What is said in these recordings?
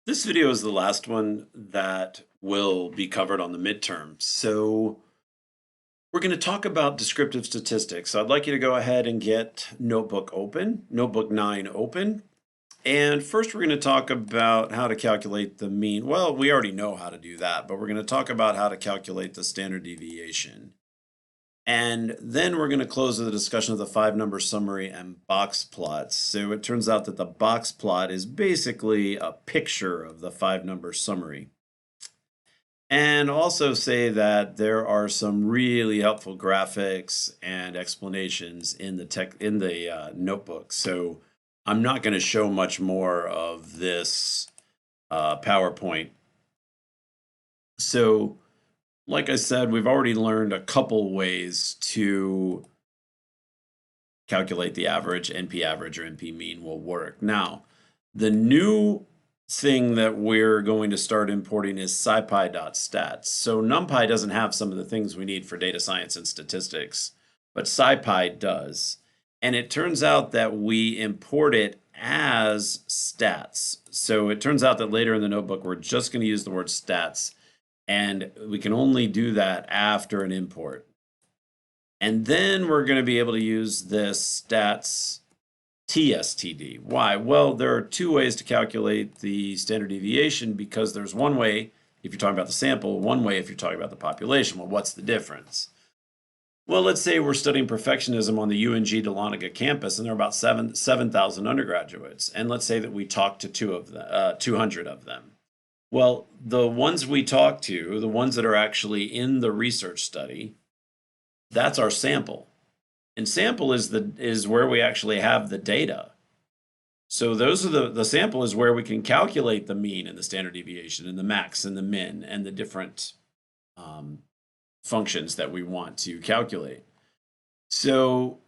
This video is the last one that will be covered on the midterm. So we're going to talk about descriptive statistics. So I'd like you to go ahead and get Notebook 9 open. And first we're going to talk about how to calculate the mean. Well, we already know how to do that, but we're going to talk about how to calculate the standard deviation. And then we're going to close with a discussion of the 5-number summary and box plots. So it turns out that the box plot is basically a picture of the 5-number summary. And also say that there are some really helpful graphics and explanations in the notebook. So I'm not going to show much more of this PowerPoint. So like I said, we've already learned a couple ways to calculate the average. NP average or NP mean will work. Now, the new thing that we're going to start importing is scipy.stats. So NumPy doesn't have some of the things we need for data science and statistics, but scipy does. And it turns out that we import it as stats. So it turns out that later in the notebook, we're just going to use the word stats. And we can only do that after an import. And then we're going to be able to use this stats TSTD. Why? Well, there are two ways to calculate the standard deviation, because there's one way if you're talking about the sample, one way if you're talking about the population. Well, what's the difference? Well, let's say we're studying perfectionism on the UNG Dahlonega campus, and there are about 7,000 undergraduates. And let's say that we talk to 200 of them. Well, the ones we talk to, the ones that are actually in the research study, that's our sample. And sample is where we actually have the data. So those are the sample is where we can calculate the mean and the standard deviation and the max and the min and the different functions that we want to calculate. So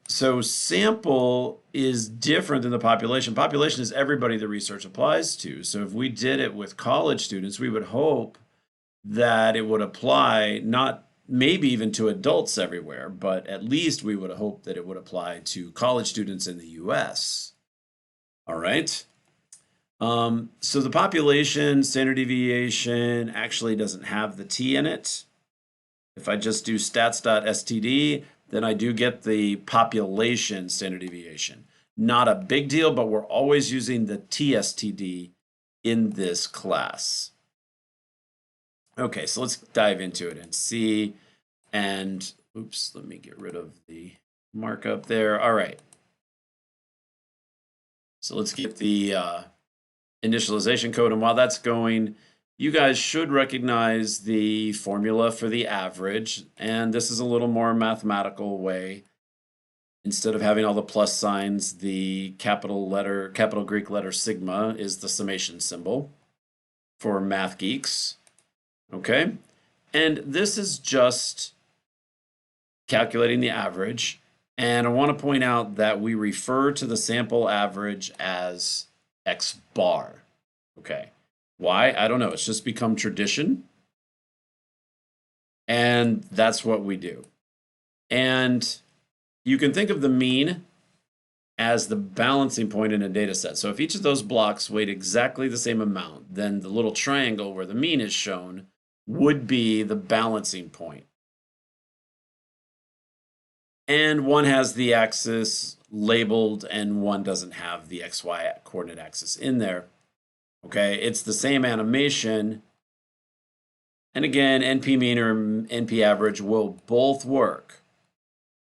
sample is different than the population. Population is everybody the research applies to. So if we did it with college students, we would hope that it would apply, not maybe even to adults everywhere, but at least we would hope that it would apply to college students in the US. All right. So the population standard deviation actually doesn't have the T in it. If I just do stats.std, then I do get the population standard deviation. Not a big deal, but we're always using the TSTD in this class. Okay, so let's dive into it and see. And oops, let me get rid of the markup there. All right. So let's get the initialization code. And while that's going, you guys should recognize the formula for the average. And this is a little more mathematical way. Instead of having all the plus signs, the capital Greek letter sigma is the summation symbol for math geeks. Okay. And this is just calculating the average. And I want to point out that we refer to the sample average as X bar. Okay. Why? I don't know. It's just become tradition. And that's what we do. And you can think of the mean as the balancing point in a data set. So if each of those blocks weighed exactly the same amount, then the little triangle where the mean is shown would be the balancing point. And one has the axis labeled and one doesn't have the XY coordinate axis in there. Okay, it's the same animation. And again, NP mean or NP average will both work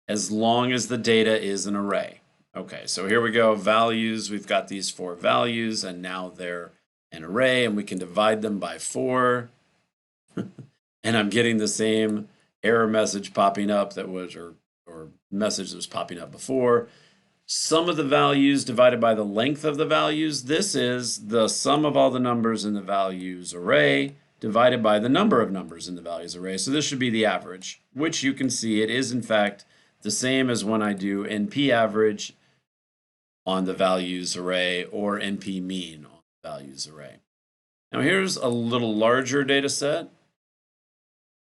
as long as the data is an array. Okay, so here we go, values. We've got these 4 values, and now they're an array, and we can divide them by 4. And I'm getting the same error message popping up that was, or message that was popping up before. Sum of the values divided by the length of the values. This is the sum of all the numbers in the values array divided by the number of numbers in the values array. So this should be the average, which you can see it is in fact the same as when I do NP average on the values array or NP mean on the values array. Now here's a little larger data set.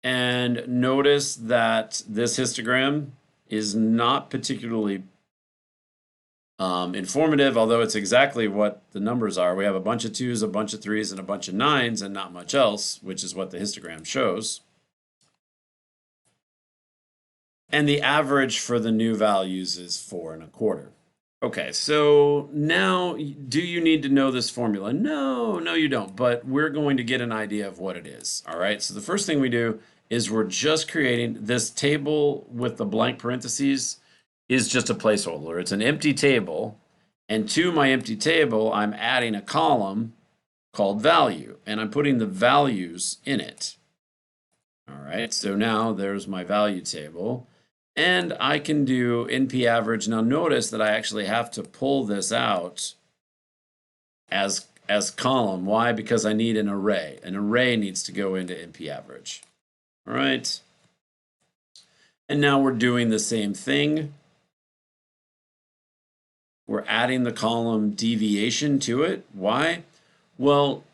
And notice that this histogram is not particularly informative, although it's exactly what the numbers are. We have a bunch of 2s, a bunch of 3s, and a bunch of 9s, and not much else, which is what the histogram shows. And the average for the new values is 4 1/4. Okay, so now, do you need to know this formula? No, you don't, but we're going to get an idea of what it is. All right, so the first thing we do is we're just creating this table with the blank parentheses is just a placeholder. It's an empty table, and to my empty table, I'm adding a column called value, and I'm putting the values in it. All right, so now there's my value table. And I can do NP average. Now notice that I actually have to pull this out as column. Why? Because I need an array. An array needs to go into NP average. All right. And now we're doing the same thing. We're adding the column deviation to it. Why? Well,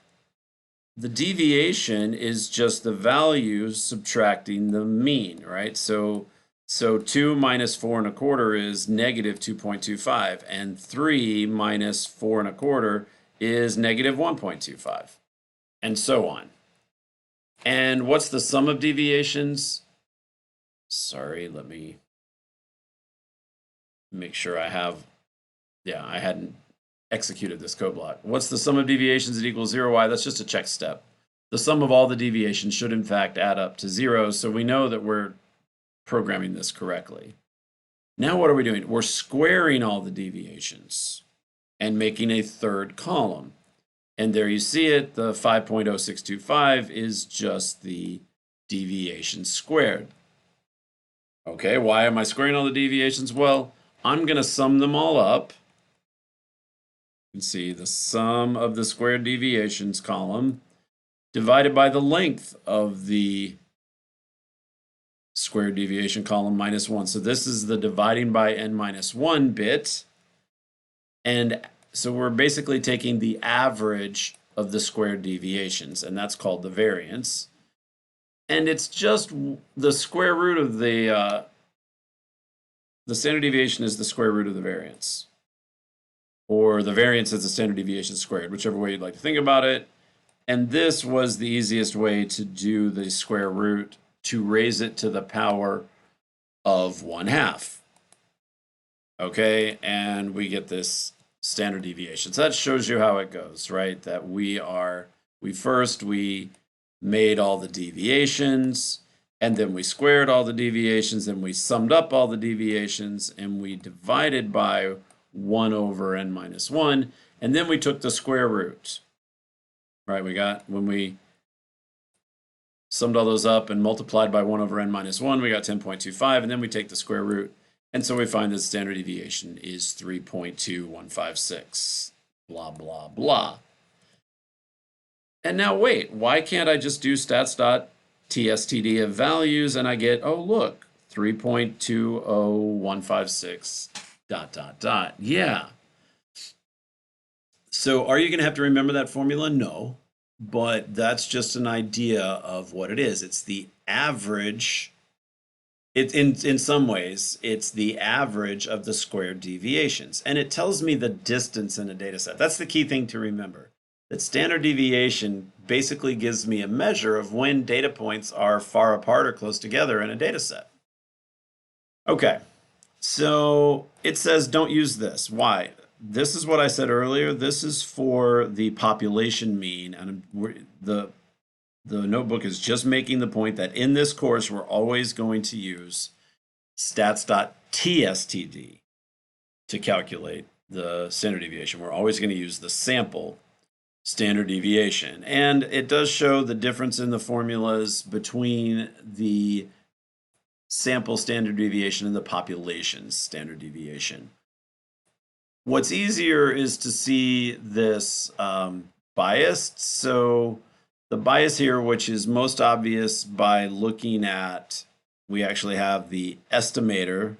the deviation is just the value subtracting the mean, right? So 2 minus 4 1/4 is negative 2.25, and 3 minus 4 1/4 is negative 1.25, and so on. And what's the sum of deviations? Sorry, let me make sure I have, I hadn't executed this code block. What's the sum of deviations that equals 0? Why? That's just a check step. The sum of all the deviations should in fact add up to 0, so we know that we're programming this correctly. Now what are we doing? We're squaring all the deviations and making a third column. And there you see it, the 5.0625 is just the deviation squared. Okay, why am I squaring all the deviations? Well, I'm going to sum them all up. You can see the sum of the squared deviations column divided by the length of the squared deviation column minus 1. So this is the dividing by n minus 1 bit. And so we're basically taking the average of the squared deviations, and that's called the variance. And it's just the square root of the standard deviation is the square root of the variance. Or the variance is the standard deviation squared, whichever way you'd like to think about it. And this was the easiest way to do the square root, to raise it to the power of 1/2. Okay, and we get this standard deviation. So that shows you how it goes, right? That we first made all the deviations, and then we squared all the deviations, and we summed up all the deviations, and we divided by 1 over n minus 1, and then we took the square root. Right, when we summed all those up and multiplied by 1 over n minus 1, we got 10.25, and then we take the square root, and so we find that standard deviation is 3.2156, blah, blah, blah. And now wait, why can't I just do stats.tstd of values and I get, oh look, 3.20156, ... Yeah. So are you going to have to remember that formula? No, but that's just an idea of what it is. It's the average. In some ways, it's the average of the squared deviations. And it tells me the distance in a data set. That's the key thing to remember. That standard deviation basically gives me a measure of when data points are far apart or close together in a data set. Okay, so it says don't use this. Why? This is what I said earlier. This is for the population mean, and the notebook is just making the point that in this course, we're always going to use stats.tstd to calculate the standard deviation. We're always going to use the sample standard deviation. And it does show the difference in the formulas between the sample standard deviation and the population standard deviation. What's easier is to see this biased. So the bias here, which is most obvious by looking at, we actually have the estimator,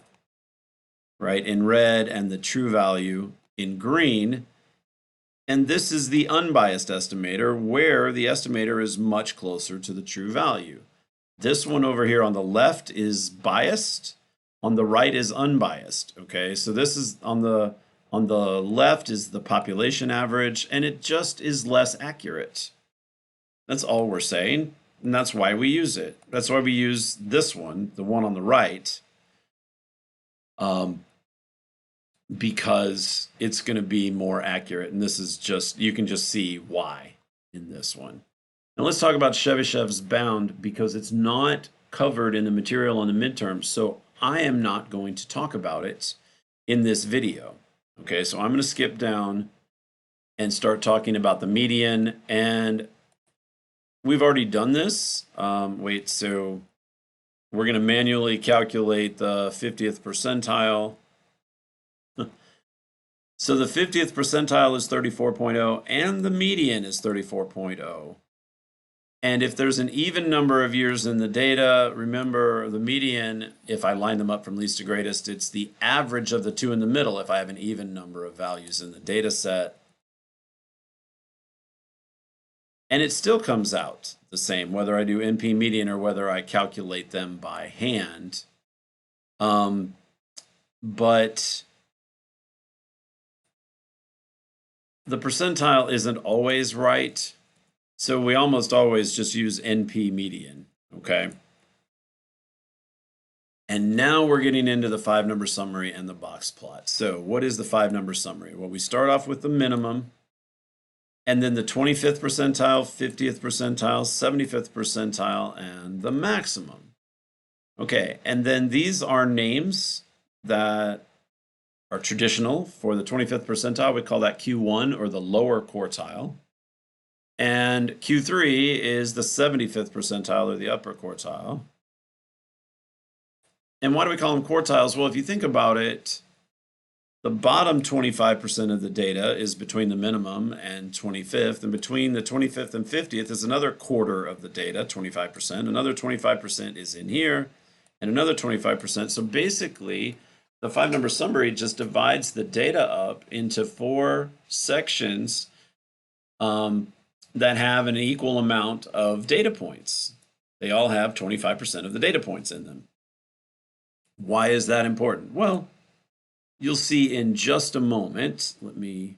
right, in red and the true value in green. And this is the unbiased estimator, where the estimator is much closer to the true value. This one over here on the left is biased, on the right is unbiased, okay? So this is on the On the left is the population average, and it just is less accurate. That's all we're saying, and that's why we use it. That's why we use this one, the one on the right, because it's going to be more accurate. And this is just, you can just see why in this one. Now let's talk about Chebyshev's bound, because it's not covered in the material on the midterm, so I am not going to talk about it in this video. Okay, so I'm going to skip down and start talking about the median, and we've already done this. Wait, so we're going to manually calculate the 50th percentile. So the 50th percentile is 34.0 and the median is 34.0. And if there's an even number of years in the data, remember the median, if I line them up from least to greatest, it's the average of the two in the middle if I have an even number of values in the data set. And it still comes out the same, whether I do NP median or whether I calculate them by hand. But the percentile isn't always right, so we almost always just use NP median, okay? And now we're getting into the 5-number summary and the box plot. So what is the 5-number summary? Well, we start off with the minimum, and then the 25th percentile, 50th percentile, 75th percentile, and the maximum. Okay, and then these are names that are traditional. For the 25th percentile, we call that Q1, or the lower quartile. And Q3 is the 75th percentile, or the upper quartile. And why do we call them quartiles? Well, if you think about it, the bottom 25% of the data is between the minimum and 25th, and between the 25th and 50th is another quarter of the data, 25%. Another 25% is in here, and another 25%. So basically, the 5-number summary just divides the data up into 4 sections that have an equal amount of data points. They all have 25% of the data points in them. Why is that important? Well, you'll see in just a moment. Let me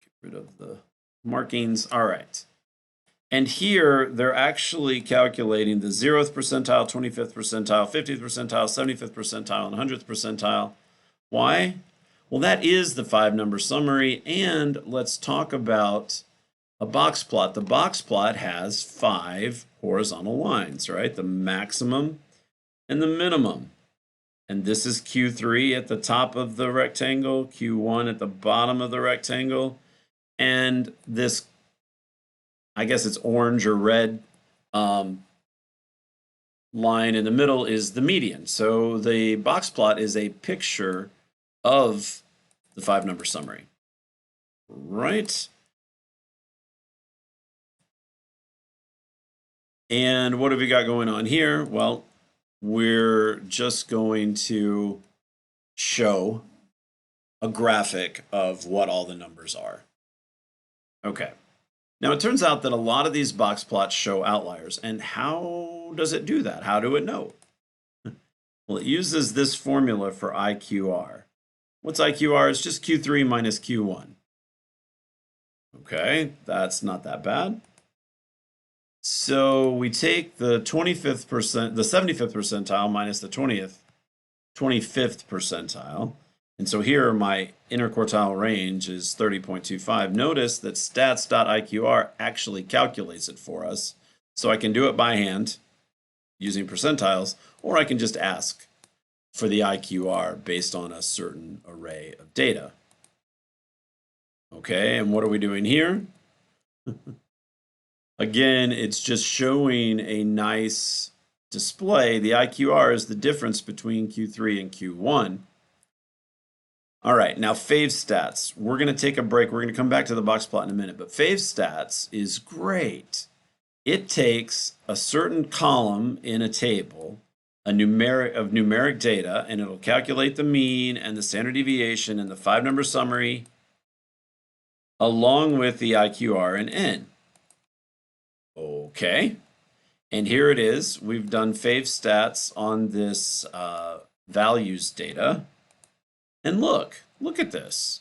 get rid of the markings. All right. And here, they're actually calculating the 0th percentile, 25th percentile, 50th percentile, 75th percentile, and 100th percentile. Why? Well, that is the 5-number summary. And let's talk about a box plot. The box plot has 5 horizontal lines, right? The maximum and the minimum. And this is Q3 at the top of the rectangle, Q1 at the bottom of the rectangle, and this, I guess it's orange or red line in the middle is the median. So the box plot is a picture of the 5-number summary, right? And what have we got going on here? Well, we're just going to show a graphic of what all the numbers are. Okay. Now, it turns out that a lot of these box plots show outliers. And how does it do that? How do it know? Well, it uses this formula for IQR. What's IQR? It's just Q3 minus Q1. Okay, that's not that bad. So we take the 75th percentile minus the 25th percentile. And so here my interquartile range is 30.25. Notice that stats.iqr actually calculates it for us. So I can do it by hand using percentiles, or I can just ask for the IQR based on a certain array of data. Okay, and what are we doing here? Again, it's just showing a nice display. The IQR is the difference between Q3 and Q1. All right, now favstats. We're going to take a break. We're going to come back to the box plot in a minute, but favstats is great. It takes a certain column in a table, a numeric data, and it'll calculate the mean and the standard deviation and the 5-number summary along with the IQR and N. Okay, and here it is. We've done favstats on this values data. And look, look at this.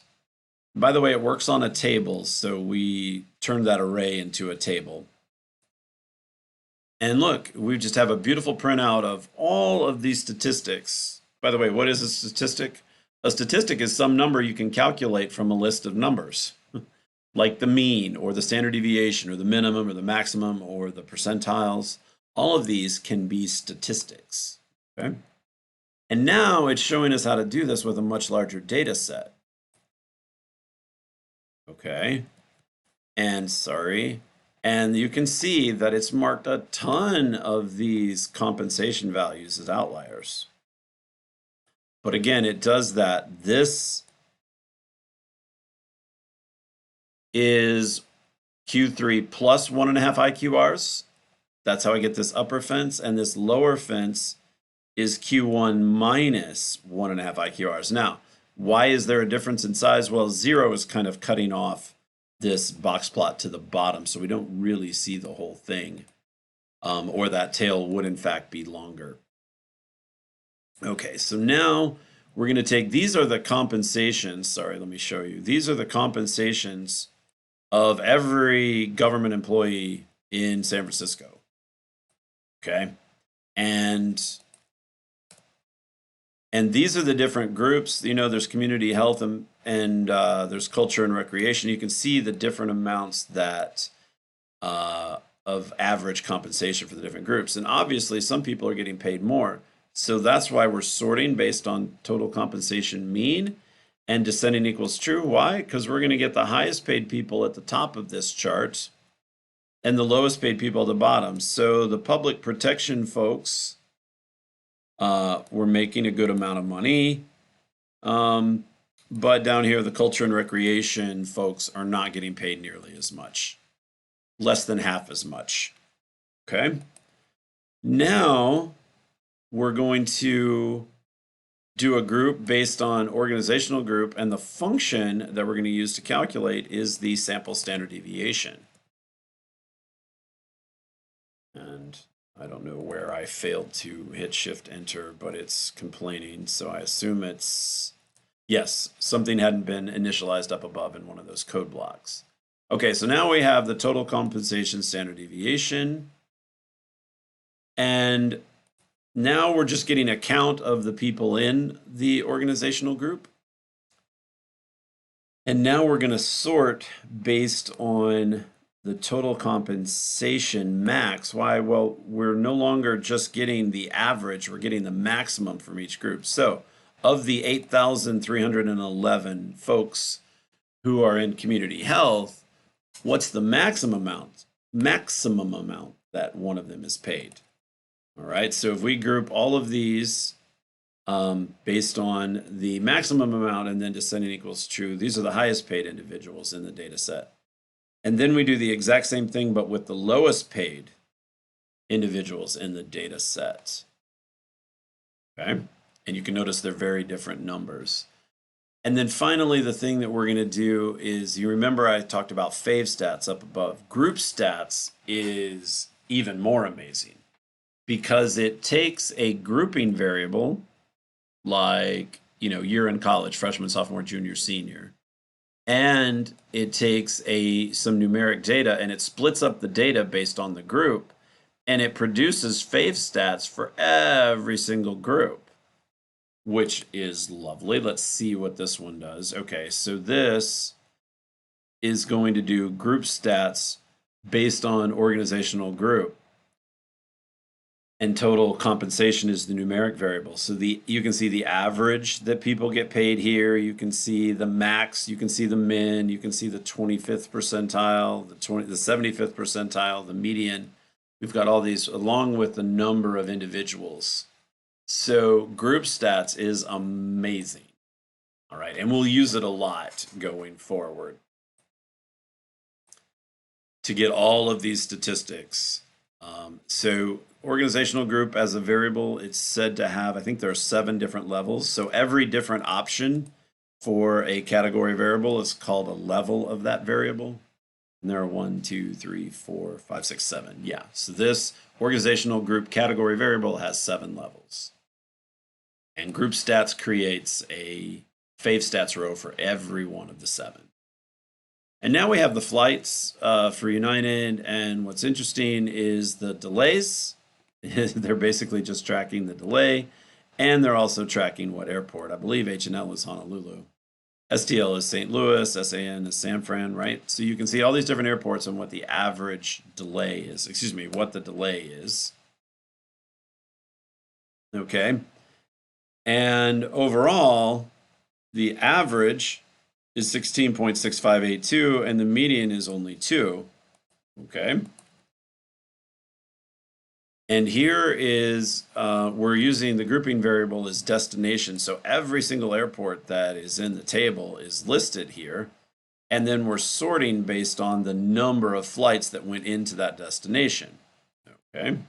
By the way, it works on a table, so we turned that array into a table. And look, we just have a beautiful printout of all of these statistics. By the way, what is a statistic? A statistic is some number you can calculate from a list of numbers, like the mean or the standard deviation or the minimum or the maximum or the percentiles. All of these can be statistics. Okay? And now it's showing us how to do this with a much larger data set. Okay. And sorry. And you can see that it's marked a ton of these compensation values as outliers. But again, it does that. This is Q3 plus 1.5 IQRs. That's how I get this upper fence. And this lower fence is Q1 minus 1.5 IQRs. Now, why is there a difference in size? Well, 0 is kind of cutting off this box plot to the bottom, so we don't really see the whole thing, or that tail would in fact be longer. Okay, so now we're going to take, these are the compensations, sorry, let me show you. These are the compensations of every government employee in San Francisco. Okay, and these are the different groups. You know, there's community health and there's culture and recreation. You can see the different amounts that of average compensation for the different groups. And obviously, some people are getting paid more. So that's why we're sorting based on total compensation mean and descending equals true. Why? Because we're going to get the highest paid people at the top of this chart and the lowest paid people at the bottom. So the public protection folks we're making a good amount of money. But down here, the culture and recreation folks are not getting paid nearly as much, less than half as much. Okay. Now we're going to do a group based on organizational group, and the function that we're going to use to calculate is the sample standard deviation. And I don't know where I failed to hit Shift Enter, but it's complaining. So I assume it's, yes, something hadn't been initialized up above in one of those code blocks. Okay, so now we have the total compensation standard deviation. And now we're just getting a count of the people in the organizational group. And now we're going to sort based on the total compensation max. Why? Well, we're no longer just getting the average, we're getting the maximum from each group. So of the 8,311 folks who are in community health, what's the maximum amount that one of them is paid? All right, so if we group all of these based on the maximum amount and then descending equals true, these are the highest paid individuals in the data set. And then we do the exact same thing, but with the lowest paid individuals in the data set. Okay, and you can notice they're very different numbers. And then finally, the thing that we're going to do is, you remember I talked about fave stats up above. Group stats is even more amazing because it takes a grouping variable like, you know, year in college, freshman, sophomore, junior, senior, and it takes some numeric data and it splits up the data based on the group, and it produces fave stats for every single group, which is lovely. Let's see what this one does. Okay, so this is going to do group stats based on organizational group. And total compensation is the numeric variable. So you can see the average that people get paid here. You can see the max. You can see the min. You can see the 25th percentile, the 75th percentile, the median. We've got all these along with the number of individuals. So group stats is amazing. All right, and we'll use it a lot going forward to get all of these statistics. So organizational group as a variable, it's said to have, I think there are 7 different levels. So every different option for a category variable is called a level of that variable. And there are 1, 2, 3, 4, 5, 6, 7. Yeah, so this organizational group category variable has 7 levels. And group stats creates a favstats row for every one of the 7. And now we have the flights for United, and what's interesting is the delays. They're basically just tracking the delay, and they're also tracking what airport. I believe H&L is Honolulu. STL is St. Louis, SAN is San Fran, right? So you can see all these different airports and what the average delay is. Excuse me, what the delay is. Okay. And overall, the average is 16.6582, and the median is only 2. Okay. And here is, we're using the grouping variable as destination. So every single airport that is in the table is listed here. And then we're sorting based on the number of flights that went into that destination. Okay.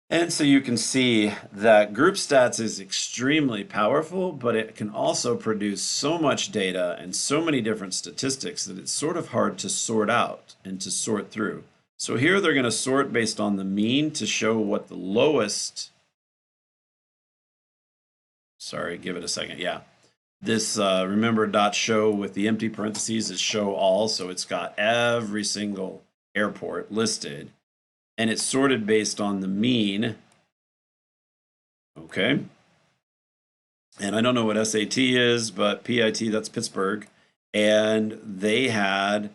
And so you can see that group stats is extremely powerful, but it can also produce so much data and so many different statistics that it's sort of hard to sort out and to sort through. So here they're going to sort based on the mean to show what the lowest, sorry, give it a second. Yeah. This, remember, dot show with the empty parentheses is show all. So it's got every single airport listed, and it's sorted based on the mean. Okay. And I don't know what SAT is, but PIT, that's Pittsburgh. And they had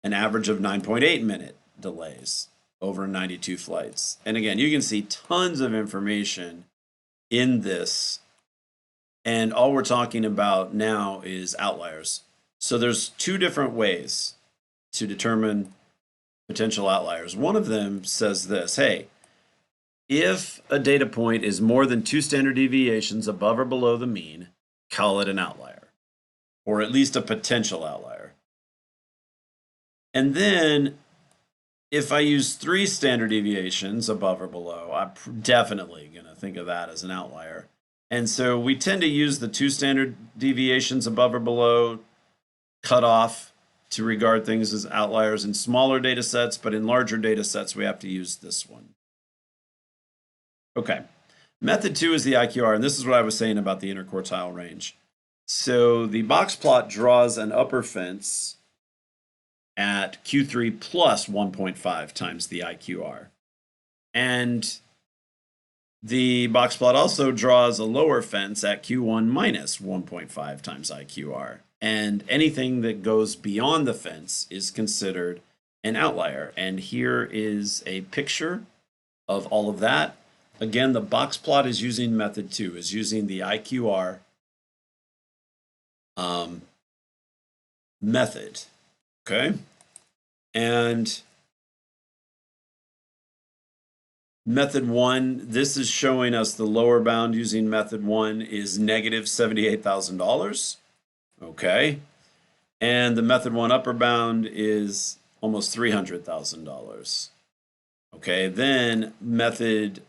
an average of 9.8 minute delays over 92 flights. And again, you can see tons of information in this. And all we're talking about now is outliers. So there's 2 different ways to determine potential outliers. One of them says this, hey, if a data point is more than 2 standard deviations above or below the mean, call it an outlier, or at least a potential outlier. And then if I use 3 standard deviations above or below, I'm definitely going to think of that as an outlier. And so we tend to use the 2 standard deviations above or below cutoff to regard things as outliers in smaller data sets, but in larger data sets, we have to use this one. Okay, method 2 is the IQR, and this is what I was saying about the interquartile range. So the box plot draws an upper fence at Q3 plus 1.5 times the IQR. And the box plot also draws a lower fence at Q1 minus 1.5 times IQR. And anything that goes beyond the fence is considered an outlier. And here is a picture of all of that. Again, the box plot is using method 2, is using the IQR method. Okay. And method 1, this is showing us the lower bound using method 1 is negative $78,000. Okay. And the method 1 upper bound is almost $300,000. Okay. Then method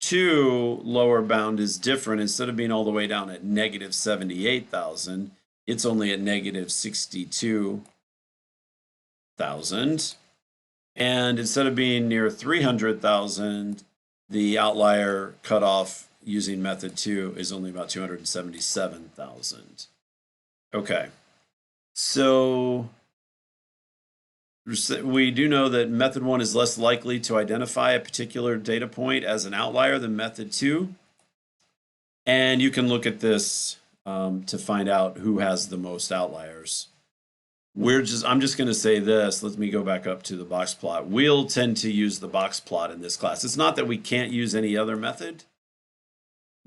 2 lower bound is different. Instead of being all the way down at negative 78,000, it's only at negative 62,000. And instead of being near 300,000, the outlier cutoff using method 2 is only about 277,000. Okay, so we do know that method 1 is less likely to identify a particular data point as an outlier than method 2. And you can look at this to find out who has the most outliers. I'm just going to say this. Let me go back up to the box plot. We'll tend to use the box plot in this class. It's not that we can't use any other method,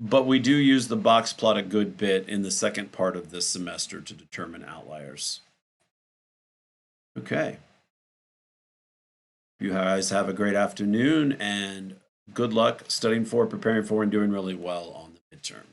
but we do use the box plot a good bit in the second part of this semester to determine outliers. Okay. You guys have a great afternoon and good luck studying for, preparing for, and doing really well on the midterm.